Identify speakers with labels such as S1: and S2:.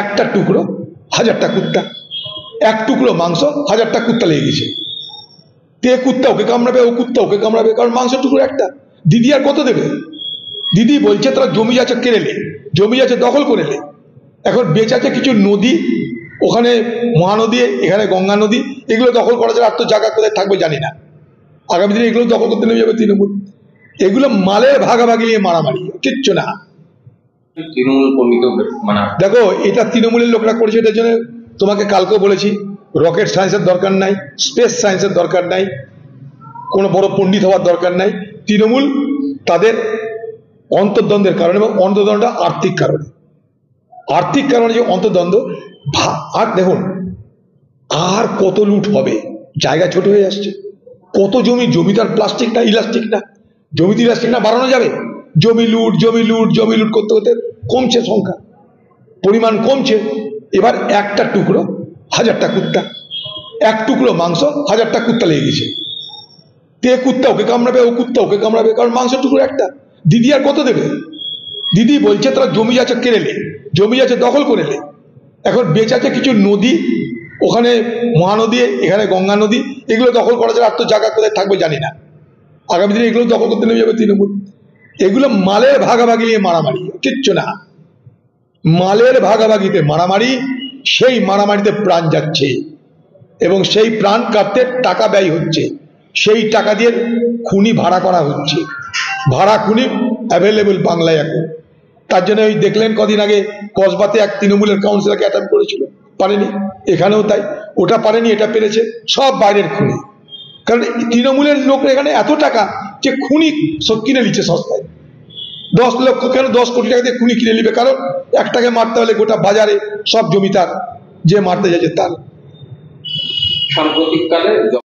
S1: একটা টুকরো হাজারটা কুত্তা, এক টুকরো মাংস হাজারটা কুত্তা লেগে গেছে। তে কুত্তা ওকে কামড়াবে, ও কুত্তা ওকে কামড়াবে, কারণ মাংস টুকরো একটা। দিদি আর কত দেবে? দিদি বলছে তারা জমি আছে কেড়েলে, জমি আছে দখল করেলে। এখন বেঁচে আছে কিছু নদী, ওখানে মহানদী, এখানে গঙ্গা নদী, এগুলো দখল করা যাবে। আর তো জায়গা কোথায় থাকবে জানি না। আগামী দিনে এগুলো দখল করতে নেমে যাবে তৃণমূল। এগুলো মালের ভাগাভাগি নিয়ে মারামারি, কিচ্ছু না।
S2: তৃণমূল কর্মীকেও
S1: দেখো, এটা তৃণমূলের লোকরা করেছে। এটার জন্য তোমাকে কালকেও বলেছি, রকেট সায়েন্সের দরকার নাই, স্পেস সায়েন্সের দরকার নাই, কোনো বড় পণ্ডিত হওয়ার দরকার নাই। তৃণমূল তাদের অন্তর্দ্বন্দ্বের কারণে, এবং অন্তর্দ্বন্দ্বটা আর্থিক কারণে, আর্থিক কারণে যে অন্তর্দ্বন্দ্ব। আর দেখুন, আর কত লুট হবে? জায়গা ছোট হয়ে আসছে। কত জমি, জমি তার প্লাস্টিক না ইলাস্টিক না, জমিতে ইলাস্টিক না বাড়ানো যাবে? জমি লুট, জমি লুট, জমি লুট করতে করতে কমছে সংখ্যা, পরিমাণ কমছে। এবার একটা টুকরো হাজারটা কুত্তা, এক টুকরো মাংস হাজারটা কুত্তা লেগে গেছে। তে কুত্তা ওকে কামড়াবে, ও কুত্তা ওকে কামড়াবে, কারণ মাংস টুকরো একটা। দিদি আর কত দেবে? দিদি বলছে তারা জমি আছে কেড়েলে, জমি আছে দখল করেলে। এখন বেঁচে আছে কিছু নদী, ওখানে মহানদী, এখানে গঙ্গা নদী, এগুলো দখল করা যাবে। আর তো জায়গা কোথায় থাকবে জানি না। আগামী দিনে এগুলো দখল করতে নেমে যাবে তৃণমূল। এগুলো মালের ভাগাভাগি নিয়ে মারামারি, কিচ্ছু না। মালের ভাগাভাগিতে মারামারি, সেই মারামারিতে প্রাণ যাচ্ছে, এবং সেই প্রাণ কাটতে টাকা ব্যয় হচ্ছে। সেই টাকা দিয়ে খুনি ভাড়া করা হচ্ছে, ভাড়া খুনি অ্যাভেলেবল বাংলায় এখন। তার জন্য ওই দেখলেন কদিন আগে কসবাতে এক তৃণমূলের কাউন্সিলরকে অ্যাটাক করেছিল, পারেনি। এখানেও তাই, ওটা পারেনি, এটা পেরেছে। সব বাইরের খুনি। কারণ তৃণমূলের লোকের এখানে এত টাকা যে খুনি সব কিনে নিচ্ছে সস্তায়। 10 লক্ষ কেন 10 কোটি টাকা দিয়ে খুনি কিনে নিবে? কারণ একটাকে মারতে হলে গোটা বাজারে সব জমি তার, যে মারতে যাচ্ছে তার।
S2: সাম্প্রতিককালে